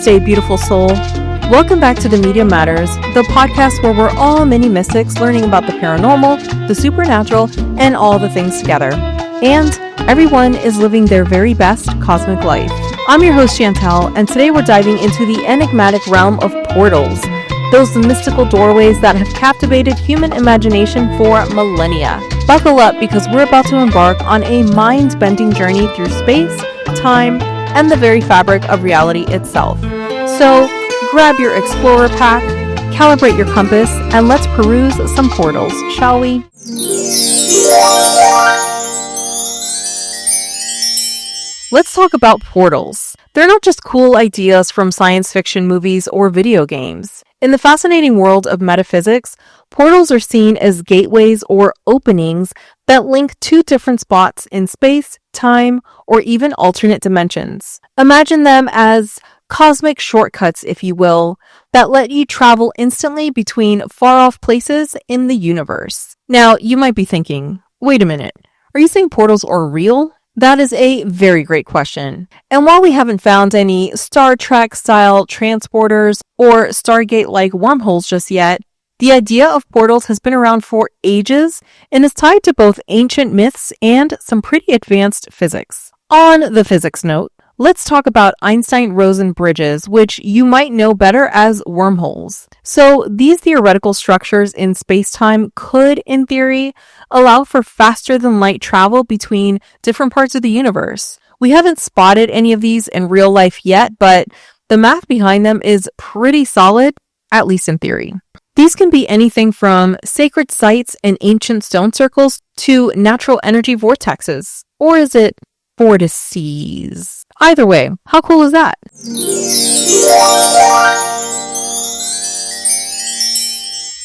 Namaste, beautiful soul. Welcome back to The Media Matters, the podcast where we're all mini mystics learning about the paranormal, the supernatural, and all the things together. And everyone is living their very best cosmic life. I'm your host, Chantel, and today we're diving into the enigmatic realm of portals, those mystical doorways that have captivated human imagination for millennia. Buckle up because we're about to embark on a mind-bending journey through space, time, and the very fabric of reality itself. So, grab your explorer pack, calibrate your compass, and let's peruse some portals, shall we? Let's talk about portals. They're not just cool ideas from science fiction movies or video games. In the fascinating world of metaphysics, portals are seen as gateways or openings that link two different spots in space, time, or even alternate dimensions. Imagine them as cosmic shortcuts, if you will, that let you travel instantly between far-off places in the universe. Now, you might be thinking, wait a minute, are you saying portals are real? That is a very great question. And while we haven't found any Star Trek-style transporters or Stargate-like wormholes just yet, the idea of portals has been around for ages and is tied to both ancient myths and some pretty advanced physics. On the physics note, let's talk about Einstein-Rosen bridges, which you might know better as wormholes. So these theoretical structures in space-time could, in theory, allow for faster-than-light travel between different parts of the universe. We haven't spotted any of these in real life yet, but the math behind them is pretty solid, at least in theory. These can be anything from sacred sites and ancient stone circles to natural energy vortexes. Or is it vortices? Either way, how cool is that?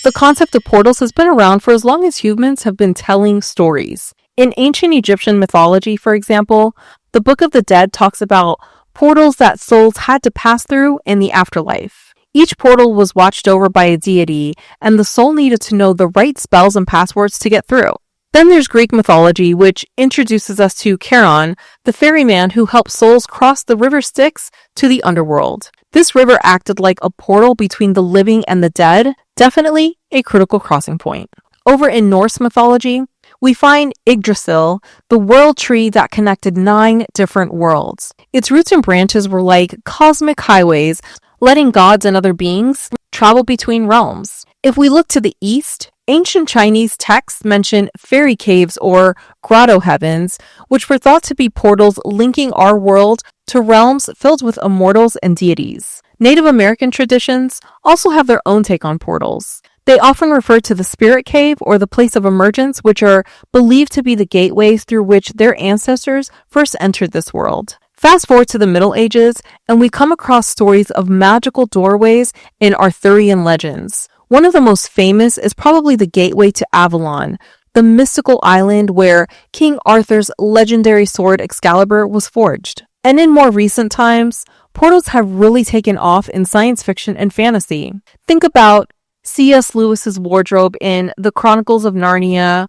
The concept of portals has been around for as long as humans have been telling stories. In ancient Egyptian mythology, for example, the Book of the Dead talks about portals that souls had to pass through in the afterlife. Each portal was watched over by a deity, and the soul needed to know the right spells and passwords to get through. Then there's Greek mythology, which introduces us to Charon, the ferryman who helped souls cross the river Styx to the underworld. This river acted like a portal between the living and the dead, definitely a critical crossing point. Over in Norse mythology, we find Yggdrasil, the world tree that connected 9 different worlds. Its roots and branches were like cosmic highways, letting gods and other beings travel between realms. If we look to the east, ancient Chinese texts mention fairy caves or grotto heavens, which were thought to be portals linking our world to realms filled with immortals and deities. Native American traditions also have their own take on portals. They often refer to the spirit cave or the place of emergence, which are believed to be the gateways through which their ancestors first entered this world. Fast forward to the Middle Ages, and we come across stories of magical doorways in Arthurian legends. One of the most famous is probably the gateway to Avalon, the mystical island where King Arthur's legendary sword Excalibur was forged. And in more recent times, portals have really taken off in science fiction and fantasy. Think about C.S. Lewis's wardrobe in The Chronicles of Narnia,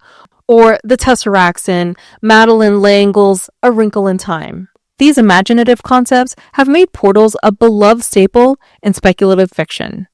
or the Tesseracts in Madeleine L'Engle's A Wrinkle in Time. These imaginative concepts have made portals a beloved staple in speculative fiction.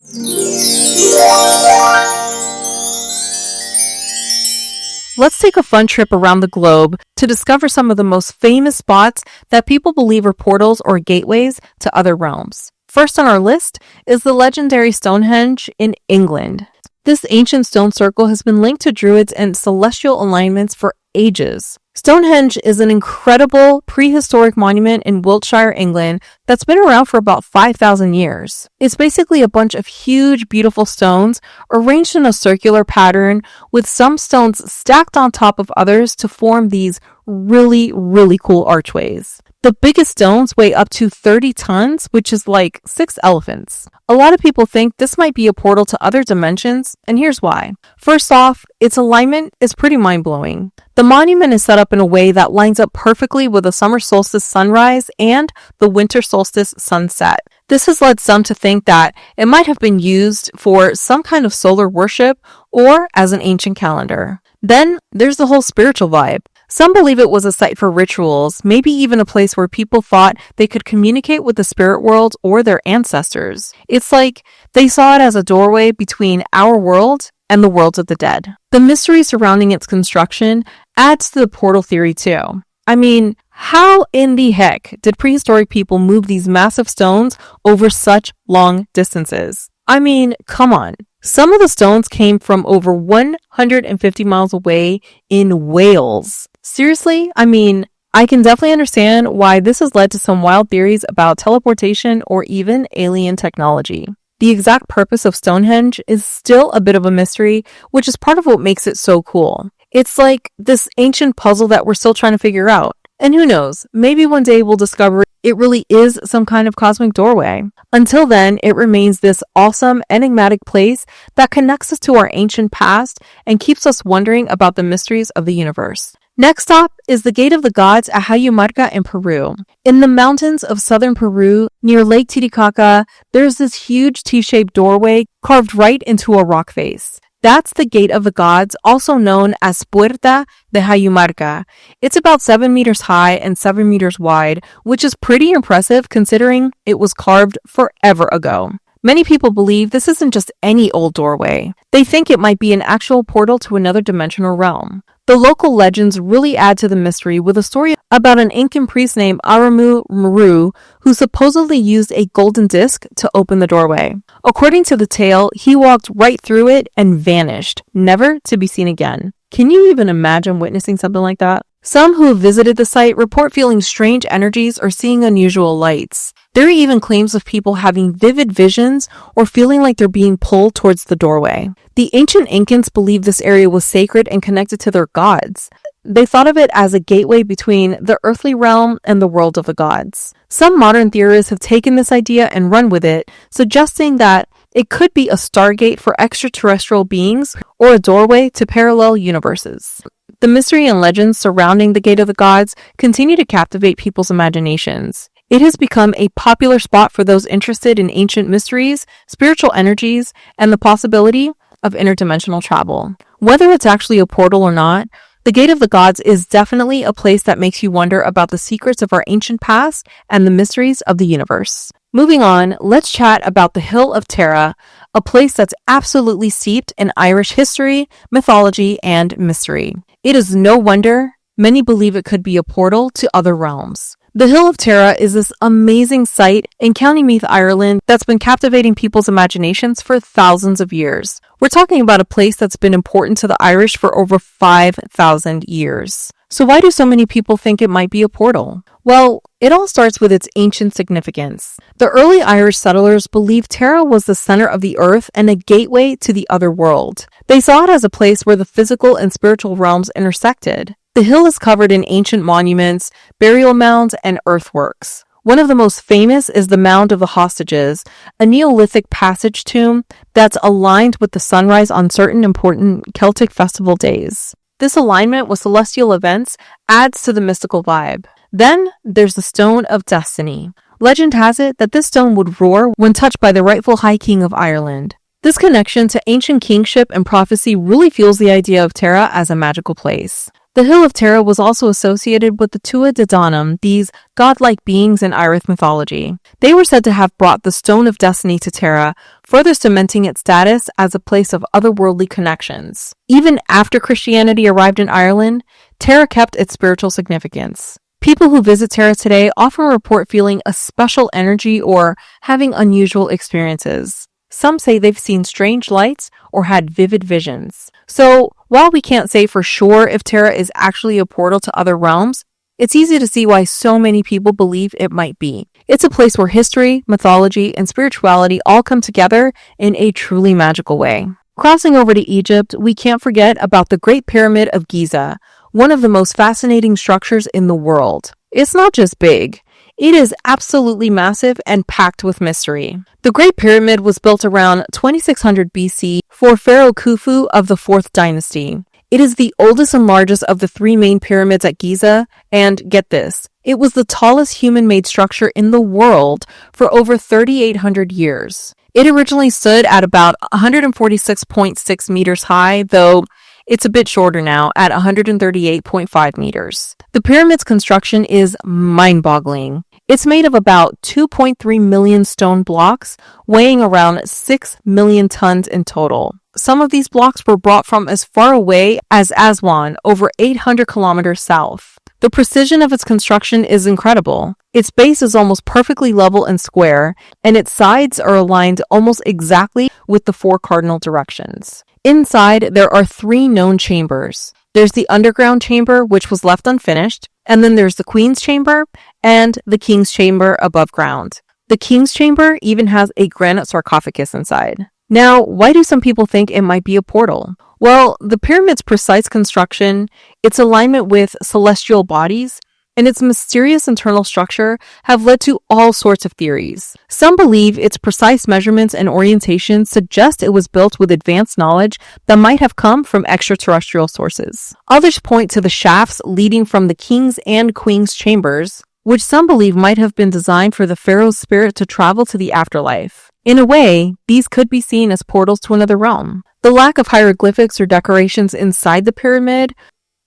Let's take a fun trip around the globe to discover some of the most famous spots that people believe are portals or gateways to other realms. First on our list is the legendary Stonehenge in England. This ancient stone circle has been linked to druids and celestial alignments for ages. Stonehenge is an incredible prehistoric monument in Wiltshire, England that's been around for about 5,000 years. It's basically a bunch of huge, beautiful stones arranged in a circular pattern with some stones stacked on top of others to form these really, really cool archways. The biggest stones weigh up to 30 tons, which is like 6 elephants. A lot of people think this might be a portal to other dimensions, and here's why. First off, its alignment is pretty mind-blowing. The monument is set up in a way that lines up perfectly with the summer solstice sunrise and the winter solstice sunset. This has led some to think that it might have been used for some kind of solar worship or as an ancient calendar. Then there's the whole spiritual vibe. Some believe it was a site for rituals, maybe even a place where people thought they could communicate with the spirit world or their ancestors. It's like they saw it as a doorway between our world and the worlds of the dead. The mystery surrounding its construction adds to the portal theory too. I mean, how in the heck did prehistoric people move these massive stones over such long distances? I mean, come on. Some of the stones came from over 150 miles away in Wales. Seriously? I mean, I can definitely understand why this has led to some wild theories about teleportation or even alien technology. The exact purpose of Stonehenge is still a bit of a mystery, which is part of what makes it so cool. It's like this ancient puzzle that we're still trying to figure out. And who knows, maybe one day we'll discover it really is some kind of cosmic doorway. Until then, it remains this awesome, enigmatic place that connects us to our ancient past and keeps us wondering about the mysteries of the universe. Next stop is the Gate of the Gods at Huaymarca in Peru. In the mountains of southern Peru, near Lake Titicaca, there's this huge T-shaped doorway carved right into a rock face. That's the Gate of the Gods, also known as Puerta de Huaymarca. It's about 7 meters high and 7 meters wide, which is pretty impressive considering it was carved forever ago. Many people believe this isn't just any old doorway. They think it might be an actual portal to another dimensional realm. The local legends really add to the mystery with a story about an Incan priest named Aramu Maru who supposedly used a golden disc to open the doorway. According to the tale, he walked right through it and vanished, never to be seen again. Can you even imagine witnessing something like that? Some who have visited the site report feeling strange energies or seeing unusual lights. There are even claims of people having vivid visions or feeling like they're being pulled towards the doorway. The ancient Incans believed this area was sacred and connected to their gods. They thought of it as a gateway between the earthly realm and the world of the gods. Some modern theorists have taken this idea and run with it, suggesting that it could be a stargate for extraterrestrial beings or a doorway to parallel universes. The mystery and legends surrounding the Gate of the Gods continue to captivate people's imaginations. It has become a popular spot for those interested in ancient mysteries, spiritual energies, and the possibility of interdimensional travel. Whether it's actually a portal or not, the Gate of the Gods is definitely a place that makes you wonder about the secrets of our ancient past and the mysteries of the universe. Moving on, let's chat about the Hill of Tara, a place that's absolutely steeped in Irish history, mythology, and mystery. It is no wonder many believe it could be a portal to other realms. The Hill of Tara is this amazing site in County Meath, Ireland that's been captivating people's imaginations for thousands of years. We're talking about a place that's been important to the Irish for over 5,000 years. So why do so many people think it might be a portal? Well, it all starts with its ancient significance. The early Irish settlers believed Tara was the center of the earth and a gateway to the other world. They saw it as a place where the physical and spiritual realms intersected. The hill is covered in ancient monuments, burial mounds, and earthworks. One of the most famous is the Mound of the Hostages, a Neolithic passage tomb that's aligned with the sunrise on certain important Celtic festival days. This alignment with celestial events adds to the mystical vibe. Then there's the Stone of Destiny. Legend has it that this stone would roar when touched by the rightful High King of Ireland. This connection to ancient kingship and prophecy really fuels the idea of Tara as a magical place. The Hill of Tara was also associated with the Tua de Danann, these godlike beings in Irish mythology. They were said to have brought the Stone of Destiny to Tara, further cementing its status as a place of otherworldly connections. Even after Christianity arrived in Ireland, Tara kept its spiritual significance. People who visit Tara today often report feeling a special energy or having unusual experiences. Some say they've seen strange lights or had vivid visions. So, while we can't say for sure if Tara is actually a portal to other realms, it's easy to see why so many people believe it might be. It's a place where history, mythology, and spirituality all come together in a truly magical way. Crossing over to Egypt, we can't forget about the Great Pyramid of Giza, one of the most fascinating structures in the world. It's not just big. It is absolutely massive and packed with mystery. The Great Pyramid was built around 2600 BC for Pharaoh Khufu of the 4th dynasty. It is the oldest and largest of the 3 main pyramids at Giza, and get this, it was the tallest human-made structure in the world for over 3,800 years. It originally stood at about 146.6 meters high, though It's a bit shorter now at 138.5 meters. The pyramid's construction is mind-boggling. It's made of about 2.3 million stone blocks, weighing around 6 million tons in total. Some of these blocks were brought from as far away as Aswan, over 800 kilometers south. The precision of its construction is incredible. Its base is almost perfectly level and square, and its sides are aligned almost exactly with the 4 cardinal directions. Inside, there are 3 known chambers. There's the underground chamber, which was left unfinished, and then there's the Queen's Chamber and the King's Chamber above ground. The King's Chamber even has a granite sarcophagus inside. Now, why do some people think it might be a portal? Well, the pyramid's precise construction, its alignment with celestial bodies, and its mysterious internal structure have led to all sorts of theories. Some believe its precise measurements and orientation suggest it was built with advanced knowledge that might have come from extraterrestrial sources. Others point to the shafts leading from the king's and queen's chambers, which some believe might have been designed for the pharaoh's spirit to travel to the afterlife. In a way, these could be seen as portals to another realm. The lack of hieroglyphics or decorations inside the pyramid,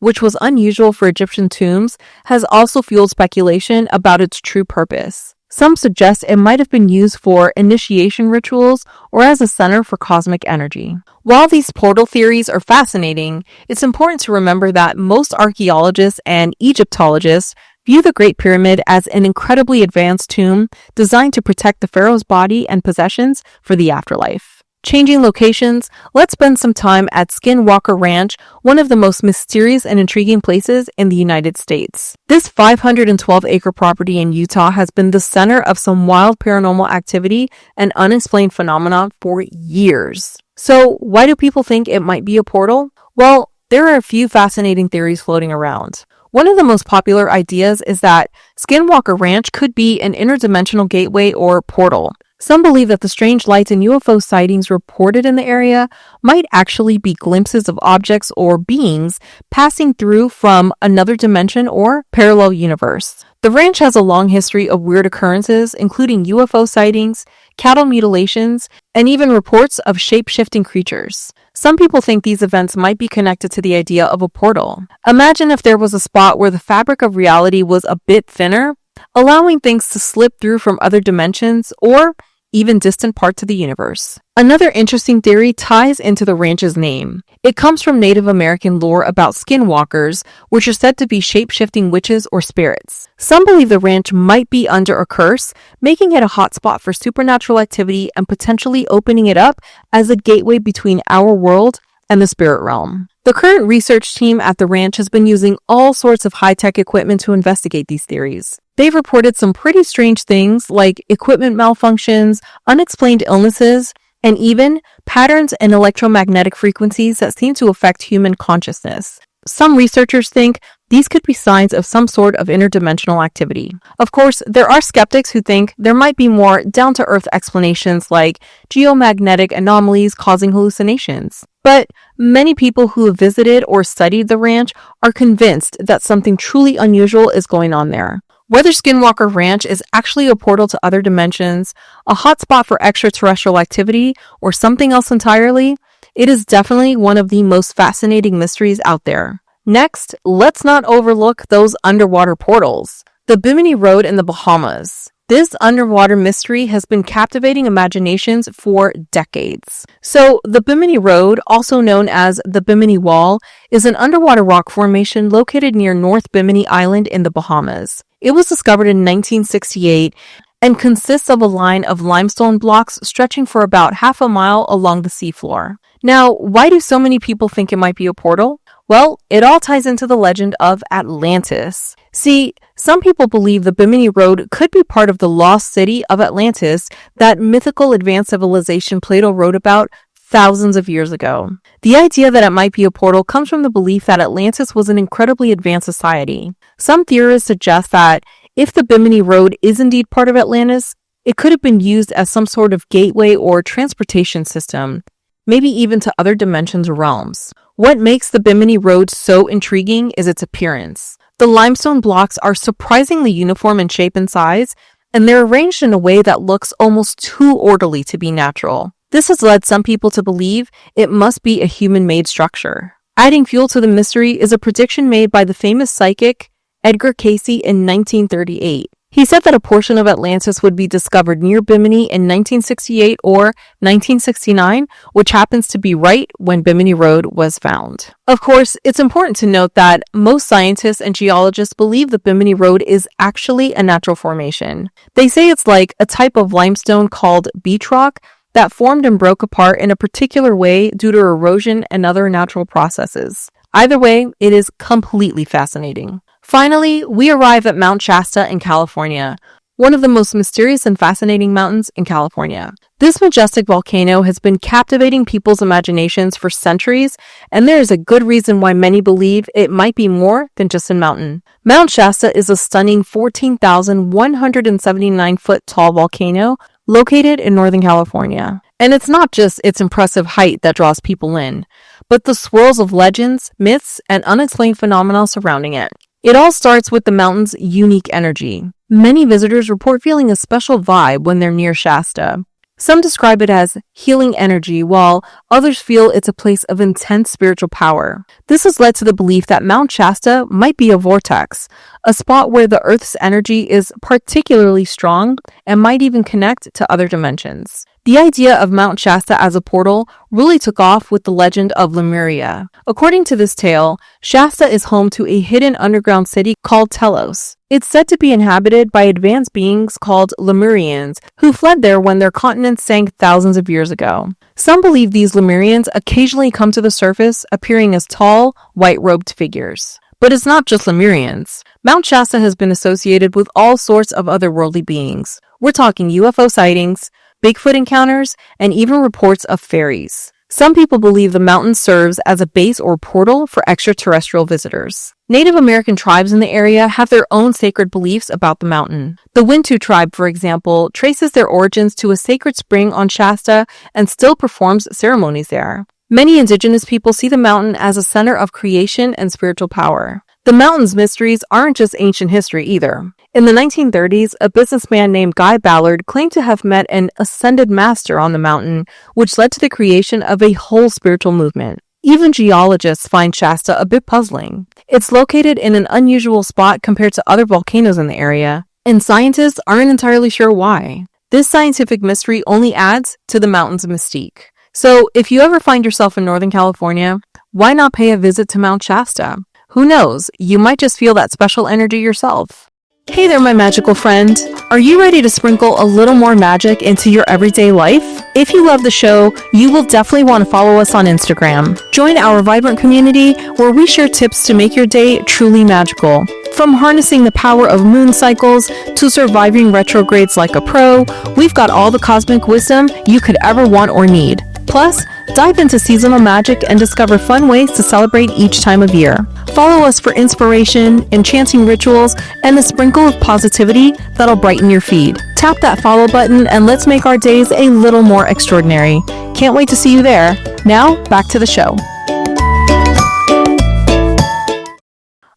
which was unusual for Egyptian tombs, has also fueled speculation about its true purpose. Some suggest it might have been used for initiation rituals or as a center for cosmic energy. While these portal theories are fascinating, it's important to remember that most archaeologists and Egyptologists view the Great Pyramid as an incredibly advanced tomb designed to protect the pharaoh's body and possessions for the afterlife. Changing locations, let's spend some time at Skinwalker Ranch, one of the most mysterious and intriguing places in the United States. This 512-acre property in Utah has been the center of some wild paranormal activity and unexplained phenomena for years. So, why do people think it might be a portal? Well, there are a few fascinating theories floating around. One of the most popular ideas is that Skinwalker Ranch could be an interdimensional gateway or portal. Some believe that the strange lights and UFO sightings reported in the area might actually be glimpses of objects or beings passing through from another dimension or parallel universe. The ranch has a long history of weird occurrences, including UFO sightings, cattle mutilations, and even reports of shape-shifting creatures. Some people think these events might be connected to the idea of a portal. Imagine if there was a spot where the fabric of reality was a bit thinner, allowing things to slip through from other dimensions or even distant parts of the universe. Another interesting theory ties into the ranch's name. It comes from Native American lore about skinwalkers, which are said to be shape-shifting witches or spirits. Some believe the ranch might be under a curse, making it a hotspot for supernatural activity and potentially opening it up as a gateway between our world and the spirit realm. The current research team at the ranch has been using all sorts of high-tech equipment to investigate these theories. They've reported some pretty strange things like equipment malfunctions, unexplained illnesses, and even patterns in electromagnetic frequencies that seem to affect human consciousness. Some researchers think these could be signs of some sort of interdimensional activity. Of course, there are skeptics who think there might be more down-to-earth explanations like geomagnetic anomalies causing hallucinations. But many people who have visited or studied the ranch are convinced that something truly unusual is going on there. Whether Skinwalker Ranch is actually a portal to other dimensions, a hotspot for extraterrestrial activity, or something else entirely, it is definitely one of the most fascinating mysteries out there. Next, let's not overlook those underwater portals. The Bimini Road in the Bahamas. This underwater mystery has been captivating imaginations for decades. So, the Bimini Road, also known as the Bimini Wall, is an underwater rock formation located near North Bimini Island in the Bahamas. It was discovered in 1968 and consists of a line of limestone blocks stretching for about half a mile along the seafloor. Now, why do so many people think it might be a portal? Well, it all ties into the legend of Atlantis. See, some people believe the Bimini Road could be part of the lost city of Atlantis, that mythical advanced civilization Plato wrote about thousands of years ago. The idea that it might be a portal comes from the belief that Atlantis was an incredibly advanced society. Some theorists suggest that if the Bimini Road is indeed part of Atlantis, it could have been used as some sort of gateway or transportation system, maybe even to other dimensions or realms. What makes the Bimini Road so intriguing is its appearance. The limestone blocks are surprisingly uniform in shape and size, and they're arranged in a way that looks almost too orderly to be natural. This has led some people to believe it must be a human-made structure. Adding fuel to the mystery is a prediction made by the famous psychic Edgar Cayce in 1938. He said that a portion of Atlantis would be discovered near Bimini in 1968 or 1969, which happens to be right when Bimini Road was found. Of course, it's important to note that most scientists and geologists believe the Bimini Road is actually a natural formation. They say it's like a type of limestone called beach rock that formed and broke apart in a particular way due to erosion and other natural processes. Either way, it is completely fascinating. Finally, we arrive at Mount Shasta in California, one of the most mysterious and fascinating mountains in California. This majestic volcano has been captivating people's imaginations for centuries, and there is a good reason why many believe it might be more than just a mountain. Mount Shasta is a stunning 14,179-foot tall volcano located in Northern California. And it's not just its impressive height that draws people in, but the swirls of legends, myths, and unexplained phenomena surrounding it. It all starts with the mountain's unique energy. Many visitors report feeling a special vibe when they're near Shasta. Some describe it as healing energy, while others feel it's a place of intense spiritual power. This has led to the belief that Mount Shasta might be a vortex, a spot where the Earth's energy is particularly strong and might even connect to other dimensions. The idea of Mount Shasta as a portal really took off with the legend of Lemuria. According to this tale, Shasta is home to a hidden underground city called Telos. It's said to be inhabited by advanced beings called Lemurians, who fled there when their continent sank thousands of years ago. Some believe these Lemurians occasionally come to the surface, appearing as tall, white-robed figures. But it's not just Lemurians. Mount Shasta has been associated with all sorts of otherworldly beings. We're talking UFO sightings, Bigfoot encounters, and even reports of fairies. Some people believe the mountain serves as a base or portal for extraterrestrial visitors. Native American tribes in the area have their own sacred beliefs about the mountain. The Wintu tribe, for example, traces their origins to a sacred spring on Shasta and still performs ceremonies there. Many indigenous people see the mountain as a center of creation and spiritual power. The mountain's mysteries aren't just ancient history either. In the 1930s, a businessman named Guy Ballard claimed to have met an ascended master on the mountain, which led to the creation of a whole spiritual movement. Even geologists find Shasta a bit puzzling. It's located in an unusual spot compared to other volcanoes in the area, and scientists aren't entirely sure why. This scientific mystery only adds to the mountain's mystique. So, if you ever find yourself in Northern California, why not pay a visit to Mount Shasta? Who knows, you might just feel that special energy yourself. Hey there, my magical friend. Are you ready to sprinkle a little more magic into your everyday life? If you love the show, you will definitely want to follow us on Instagram. Join our vibrant community where we share tips to make your day truly magical. From harnessing the power of moon cycles to surviving retrogrades like a pro, we've got all the cosmic wisdom you could ever want or need. Plus, dive into seasonal magic and discover fun ways to celebrate each time of year. Follow us for inspiration, enchanting rituals, and a sprinkle of positivity that'll brighten your feed. Tap that follow button and let's make our days a little more extraordinary. Can't wait to see you there. Now, back to the show.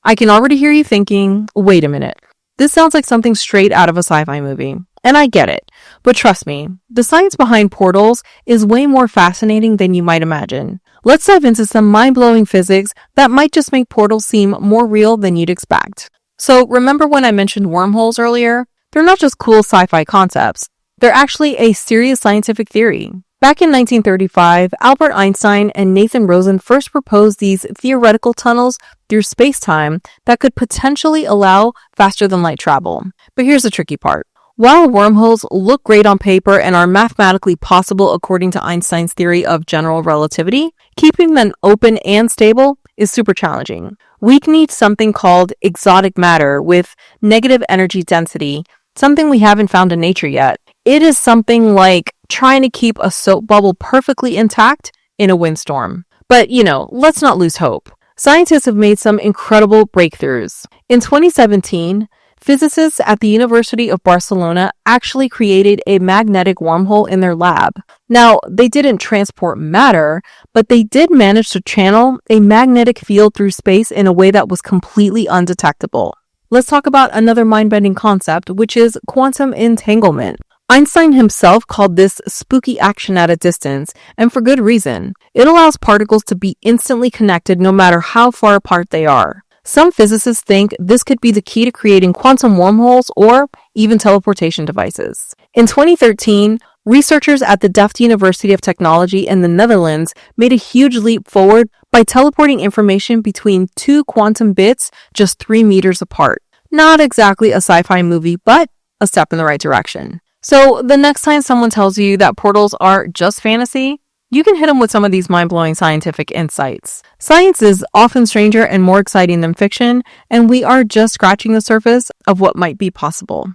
I can already hear you thinking, wait a minute. This sounds like something straight out of a sci-fi movie. And I get it. But trust me, the science behind portals is way more fascinating than you might imagine. Let's dive into some mind-blowing physics that might just make portals seem more real than you'd expect. So remember when I mentioned wormholes earlier? They're not just cool sci-fi concepts. They're actually a serious scientific theory. Back in 1935, Albert Einstein and Nathan Rosen first proposed these theoretical tunnels through space-time that could potentially allow faster-than-light travel. But here's the tricky part. While wormholes look great on paper and are mathematically possible according to Einstein's theory of general relativity, keeping them open and stable is super challenging. We'd need something called exotic matter with negative energy density, something we haven't found in nature yet. It is something like trying to keep a soap bubble perfectly intact in a windstorm. But, let's not lose hope. Scientists have made some incredible breakthroughs. In 2017, physicists at the University of Barcelona actually created a magnetic wormhole in their lab. Now, they didn't transport matter, but they did manage to channel a magnetic field through space in a way that was completely undetectable. Let's talk about another mind-bending concept, which is quantum entanglement. Einstein himself called this spooky action at a distance, and for good reason. It allows particles to be instantly connected no matter how far apart they are. Some physicists think this could be the key to creating quantum wormholes or even teleportation devices. In 2013, researchers at the Delft University of Technology in the Netherlands made a huge leap forward by teleporting information between two quantum bits just 3 meters apart. Not exactly a sci-fi movie, but a step in the right direction. So the next time someone tells you that portals are just fantasy, you can hit them with some of these mind-blowing scientific insights. Science is often stranger and more exciting than fiction, and we are just scratching the surface of what might be possible.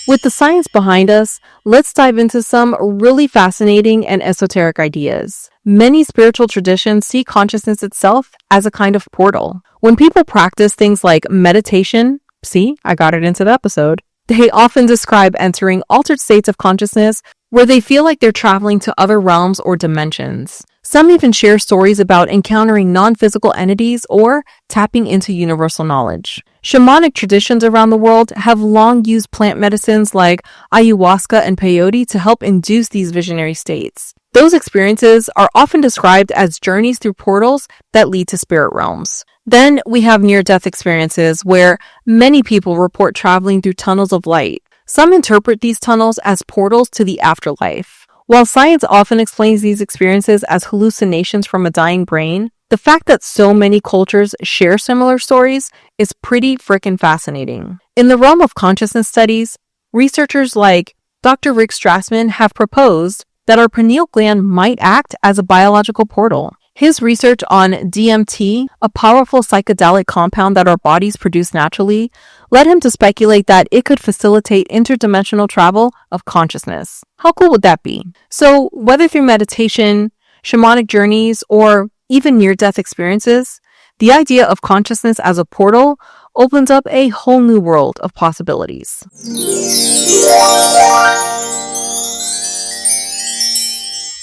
With the science behind us, let's dive into some really fascinating and esoteric ideas. Many spiritual traditions see consciousness itself as a kind of portal. When people practice things like meditation, see, I got it into the episode, they often describe entering altered states of consciousness where they feel like they're traveling to other realms or dimensions. Some even share stories about encountering non-physical entities or tapping into universal knowledge. Shamanic traditions around the world have long used plant medicines like ayahuasca and peyote to help induce these visionary states. Those experiences are often described as journeys through portals that lead to spirit realms. Then we have near-death experiences where many people report traveling through tunnels of light. Some interpret these tunnels as portals to the afterlife. While science often explains these experiences as hallucinations from a dying brain, the fact that so many cultures share similar stories is pretty frickin' fascinating. In the realm of consciousness studies, researchers like Dr. Rick Strassman have proposed that our pineal gland might act as a biological portal. His research on DMT, a powerful psychedelic compound that our bodies produce naturally, led him to speculate that it could facilitate interdimensional travel of consciousness. How cool would that be? So, whether through meditation, shamanic journeys, or even near-death experiences, the idea of consciousness as a portal opens up a whole new world of possibilities.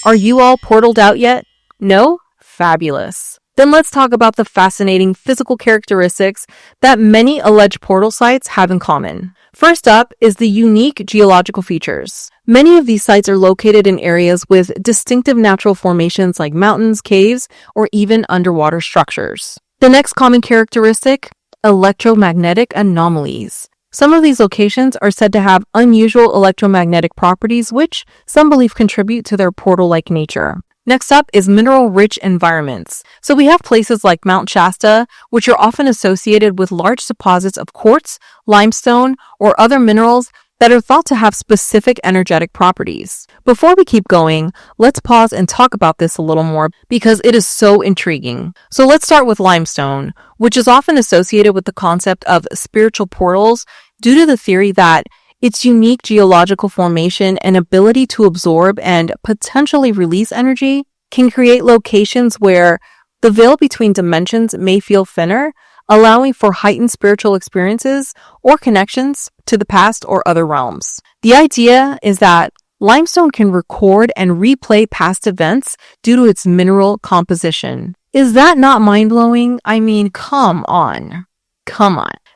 Are you all portaled out yet? No? Fabulous. Then let's talk about the fascinating physical characteristics that many alleged portal sites have in common. First up is the unique geological features. Many of these sites are located in areas with distinctive natural formations like mountains, caves, or even underwater structures. The next common characteristic, electromagnetic anomalies. Some of these locations are said to have unusual electromagnetic properties, which some believe contribute to their portal-like nature. Next up is mineral-rich environments. So we have places like Mount Shasta, which are often associated with large deposits of quartz, limestone, or other minerals that are thought to have specific energetic properties. Before we keep going, let's pause and talk about this a little more because it is so intriguing. So let's start with limestone, which is often associated with the concept of spiritual portals due to the theory that its unique geological formation and ability to absorb and potentially release energy can create locations where the veil between dimensions may feel thinner, allowing for heightened spiritual experiences or connections to the past or other realms. The idea is that limestone can record and replay past events due to its mineral composition. Is that not mind-blowing? I mean, come on.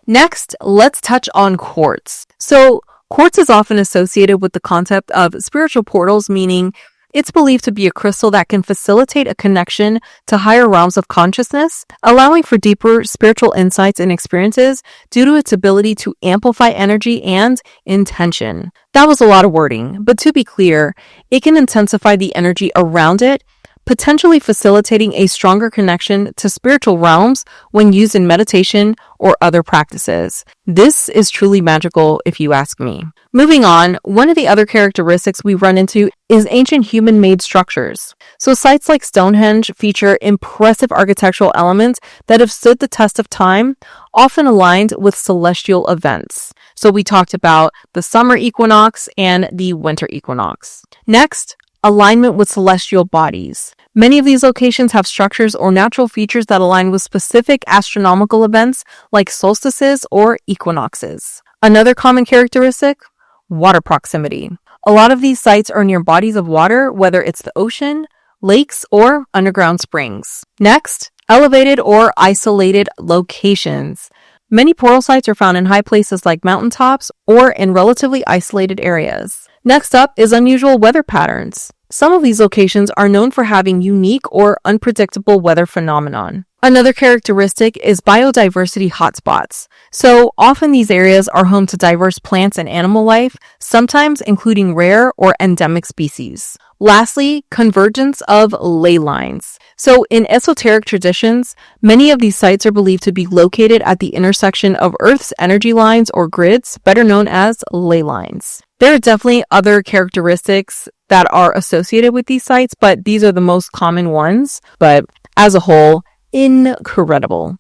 Next, let's touch on quartz. So, quartz is often associated with the concept of spiritual portals, meaning it's believed to be a crystal that can facilitate a connection to higher realms of consciousness, allowing for deeper spiritual insights and experiences due to its ability to amplify energy and intention. That was a lot of wording, but to be clear, it can intensify the energy around it, potentially facilitating a stronger connection to spiritual realms when used in meditation or other practices. This is truly magical if you ask me. Moving on, one of the other characteristics we run into is ancient human-made structures. So sites like Stonehenge feature impressive architectural elements that have stood the test of time, often aligned with celestial events. So we talked about the summer equinox and the winter equinox. Next, alignment with celestial bodies. Many of these locations have structures or natural features that align with specific astronomical events like solstices or equinoxes. Another common characteristic, water proximity. A lot of these sites are near bodies of water, whether it's the ocean, lakes, or underground springs. Next, elevated or isolated locations. Many portal sites are found in high places like mountaintops or in relatively isolated areas. Next up is unusual weather patterns. Some of these locations are known for having unique or unpredictable weather phenomenon. Another characteristic is biodiversity hotspots. So often these areas are home to diverse plants and animal life, sometimes including rare or endemic species. Lastly, convergence of ley lines. So in esoteric traditions, many of these sites are believed to be located at the intersection of Earth's energy lines or grids, better known as ley lines. There are definitely other characteristics that are associated with these sites, but these are the most common ones. But as a whole, incredible.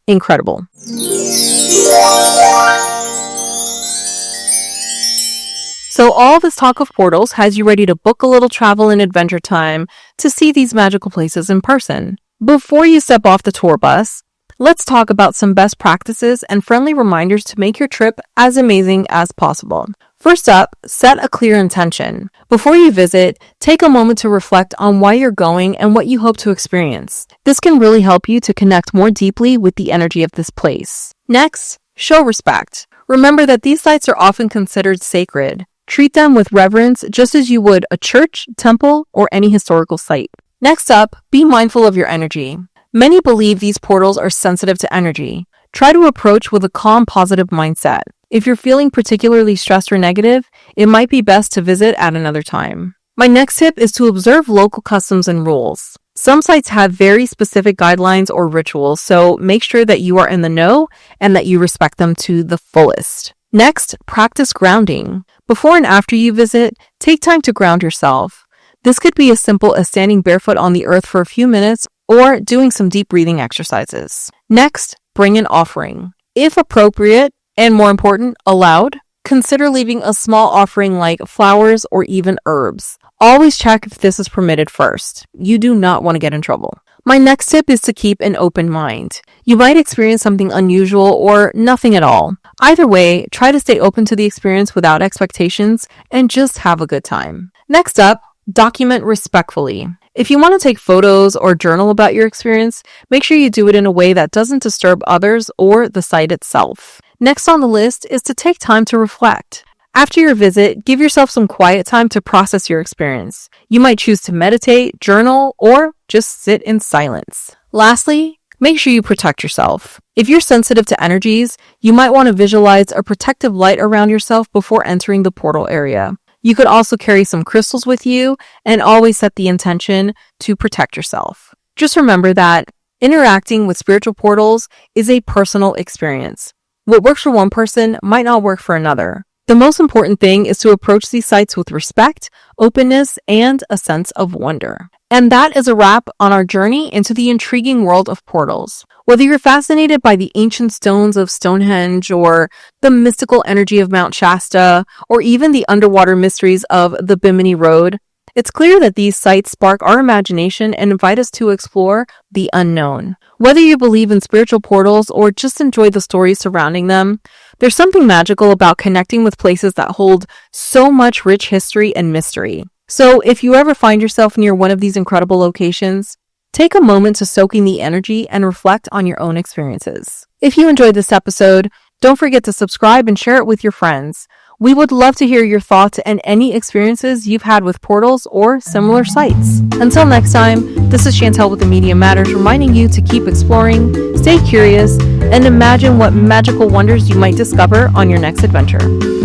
So all this talk of portals has you ready to book a little travel and adventure time to see these magical places in person. Before you step off the tour bus, let's talk about some best practices and friendly reminders to make your trip as amazing as possible. First up, set a clear intention. Before you visit, take a moment to reflect on why you're going and what you hope to experience. This can really help you to connect more deeply with the energy of this place. Next, show respect. Remember that these sites are often considered sacred. Treat them with reverence just as you would a church, temple, or any historical site. Next up, be mindful of your energy. Many believe these portals are sensitive to energy. Try to approach with a calm, positive mindset. If you're feeling particularly stressed or negative, it might be best to visit at another time. My next tip is to observe local customs and rules. Some sites have very specific guidelines or rituals, so make sure that you are in the know and that you respect them to the fullest. Next, practice grounding. Before and after you visit, take time to ground yourself. This could be as simple as standing barefoot on the earth for a few minutes or doing some deep breathing exercises. Next, bring an offering. If appropriate, and more important, allowed, consider leaving a small offering like flowers or even herbs. Always check if this is permitted first. You do not want to get in trouble. My next tip is to keep an open mind. You might experience something unusual or nothing at all. Either way, try to stay open to the experience without expectations and just have a good time. Next up, document respectfully. If you want to take photos or journal about your experience, make sure you do it in a way that doesn't disturb others or the site itself. Next on the list is to take time to reflect. After your visit, give yourself some quiet time to process your experience. You might choose to meditate, journal, or just sit in silence. Lastly, make sure you protect yourself. If you're sensitive to energies, you might want to visualize a protective light around yourself before entering the portal area. You could also carry some crystals with you and always set the intention to protect yourself. Just remember that interacting with spiritual portals is a personal experience. What works for one person might not work for another. The most important thing is to approach these sites with respect, openness, and a sense of wonder. And that is a wrap on our journey into the intriguing world of portals. Whether you're fascinated by the ancient stones of Stonehenge or the mystical energy of Mount Shasta, or even the underwater mysteries of the Bimini Road, it's clear that these sites spark our imagination and invite us to explore the unknown. Whether you believe in spiritual portals or just enjoy the stories surrounding them, there's something magical about connecting with places that hold so much rich history and mystery. So if you ever find yourself near one of these incredible locations, take a moment to soak in the energy and reflect on your own experiences. If you enjoyed this episode, don't forget to subscribe and share it with your friends. We would love to hear your thoughts and any experiences you've had with portals or similar sites. Until next time, this is Chantel with The Media Matters, reminding you to keep exploring, stay curious, and imagine what magical wonders you might discover on your next adventure.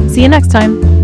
See you next time.